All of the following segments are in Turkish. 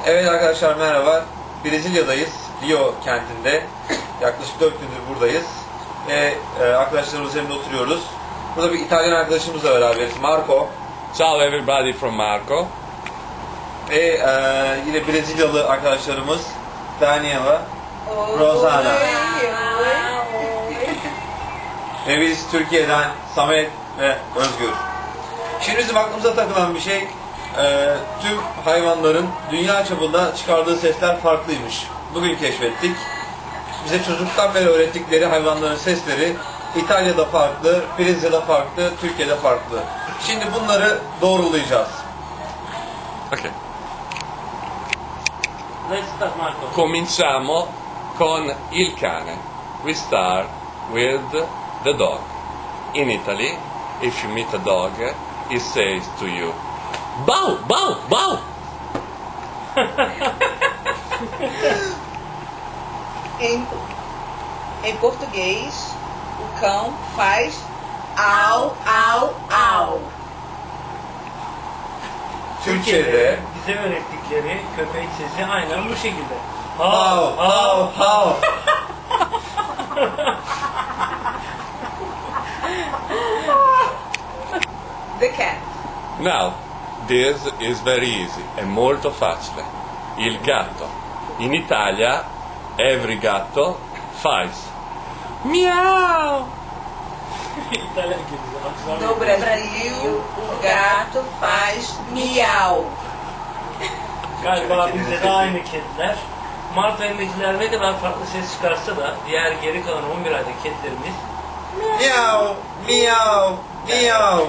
Evet arkadaşlar merhaba. Brezilya'dayız. Rio kentinde. Yaklaşık 4 gündür buradayız. Ve arkadaşlarımız üzerinde oturuyoruz. Burada bir İtalyan arkadaşımızla beraberiz. Marco. Ciao everybody from Marco. Ve yine Brezilyalı arkadaşlarımız Daniela, Rosanna. Ve biz Türkiye'den Samet ve Özgür. Şimdi bizim aklımıza takılan bir şey, tüm hayvanların dünya çapında çıkardığı sesler farklıymış. Bugün keşfettik. Bize çocukluktan beri öğrettikleri hayvanların sesleri İtalya'da farklı, Brezilya'da farklı, Türkiye'de farklı. Şimdi bunları doğrulayacağız. Ok. Let's start, Marco. Cominciamo con il cane. We start with the dog. In Italy, if you meet a dog, it says to you, "Bow, bow, bow." Em português, o cão faz au, au, au. Türkiye'de Bize öğrettikleri köpek sesi aynen bu şekilde. hav hav hav. The cat. Now, this is very easy, è molto facile. Il gatto. In Italia, every gatto faz miau. İtalyan gibi. aksanı. No Brasil, o gato faz miau. Galiba bizde de aynı kediler. Mart ayındakiler ne kadar farklı ses çıkarsa da diğer geri kalan 11 ayda kedilerimiz Miau, miau, miau.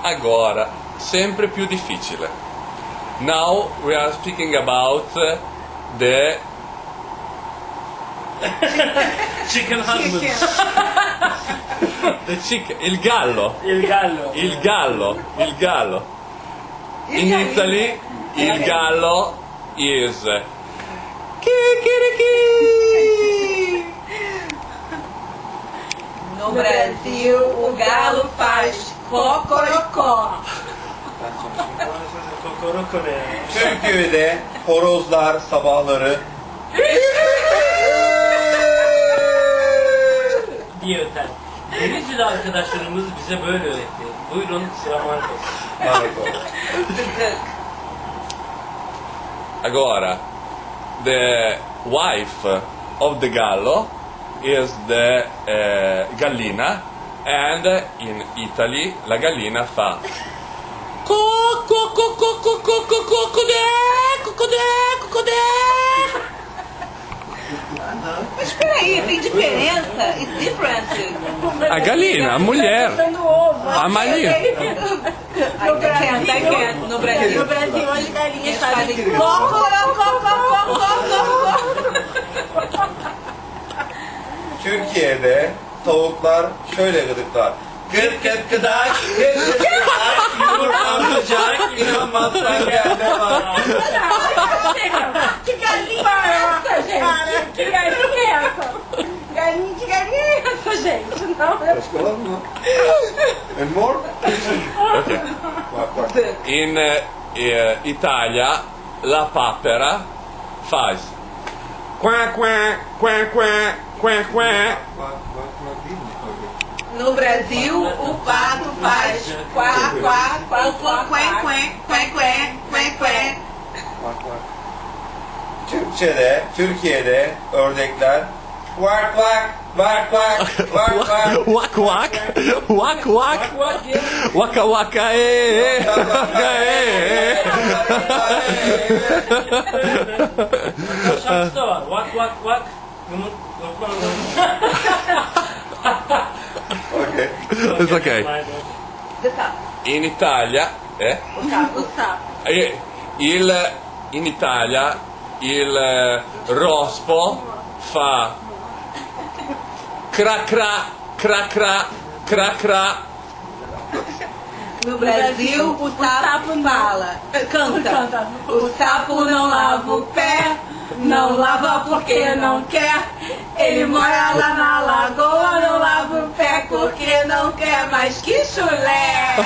Agora, sempre più difficile. Now we are speaking about the chicken husband. chicken, il gallo. Il gallo. Il gallo, il gallo. In Italy, il gallo is kikiriki. No Brasil, o galo faz cocorocó. Kokoroko ne? Türkiye'de horozlar sabahları diye öter. Denizli'de arkadaşlarımız bize böyle öğretti. Buyurun sıra Marco. Marco. Agora, the wife of the gallo is the gallina, and in Italy la gallina fa Mas peraí, tem diferença? It's different. a gallina, a mulher, a malinha. I can't. No Brasil. No Brasil, as galinhas Fazem fazem cocorocó. Türkiye'de tavuklar şöyle gıdıklar. Gıt gıt gıdak, gıt gıt gıdak, yumurtam sıcak, inanmazsan gel de bak. Que galinha é essa, gente? Que galinha é essa? Galinha de galinha é essa, gente? Não, é... Başka var mı? And more? Okay. Bak bak. In Italia la papera faz qua qua qua qua qua qua. Bak bak değil mi? No Brasil, o pato faz quá, quá, quá, quá, quá, quá, quá, quá, quá. Bak bak. Türkiye'de ördekler vak vak vak vak vak vak. Wak wak wak wak waka waka Şarkısı da var. Vak vak vak. Okay. It's okay. The sapo. In Italia O sapo. in Italia il rospo fa cra cra cra cra cra cra. No Brasil, o sapo fala, canta. O sapo não lava o pé, não lava porque não quer. Ele mora lá na lagoa, não lava o pé porque não quer. Mas que chulé!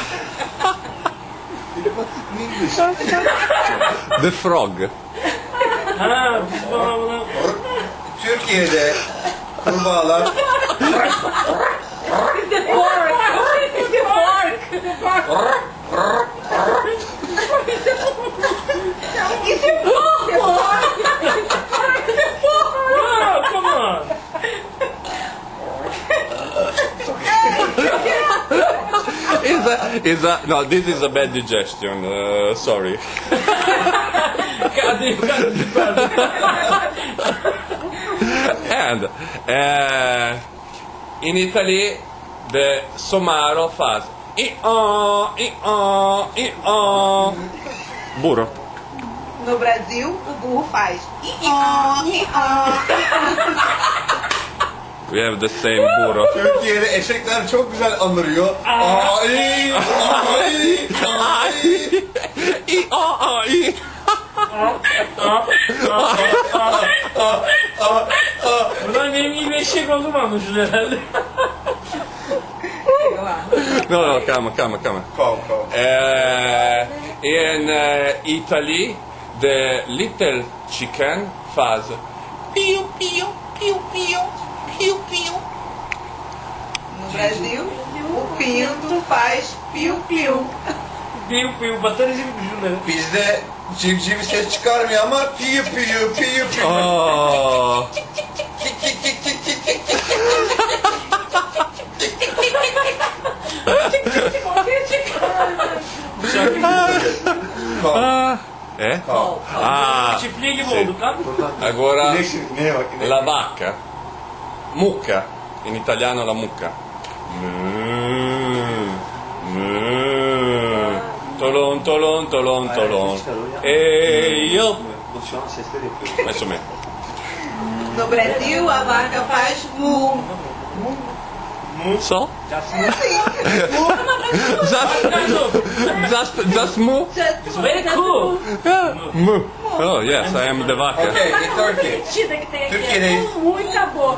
The frog. Ha biz buna Türkiye'de kurbağalar The fork. The fork. It's a fork. The fork. The fork. Oh, come on. Is that no? This is a bad digestion. Sorry. Cadê? And in Italy, the somaro faz burro. No Brasil, o burro faz. We have the same burro. Türkiye'de eşekler çok güzel anırıyor. Ay, ay, ay. Buradan benim gibi eşek olduğumu anlaşılıyor herhalde. No, calma. Calm. In Italy, the little chicken faz piu piu piu piu piu piu. No Brasil, o pinto faz piu-piu. Piu batarız gibi düşünün. Bizde civciv ses çıkarmıyor ama piyu. Oh. Çiftliği gibi olduk lan. Agora Neye bak? la vacca, mucca, in italiano la mucca. Tolon. E io Bu şu an sesler yapıyor. messo me. No Brasil, a vaca faz mu. So? Just mu? Very cool. Yeah. Mu. Oh yes, I am the vacca. Okay, in Turkey. Mentira que tem aqui. Türkiye'de Mu e acabou.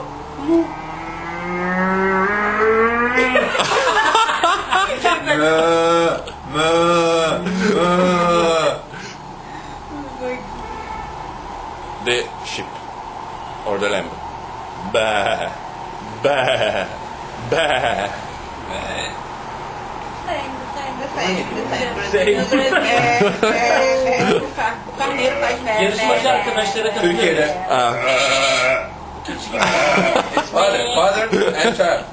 The sheep or the lamb. Bah, bah, bah. Sei. O carneiro faz mel. Yarışmacı arkadaşlara katılıyorum. Türkiye'de father and child.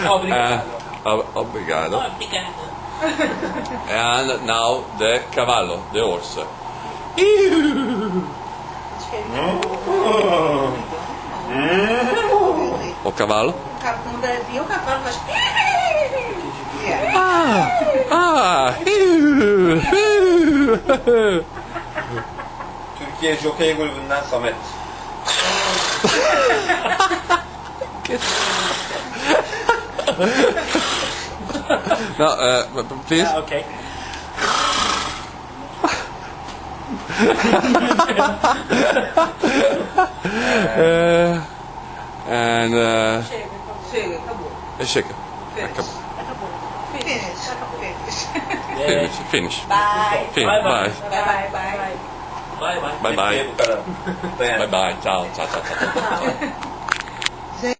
Obrigado. Obrigado. Obrigado. And now the cavallo, the horse. O cavallo? No Brasil, o cavalo faz. Türkiye Jockey Kulübü'nden Samet. No, please. Okay. And Chega, acabou. chega. Finish. Finish. Bye. Bye. Bye. Bye, bye. Bye bye. Bye bye. Bu kadar. Dayan. Bye bye. Ciao.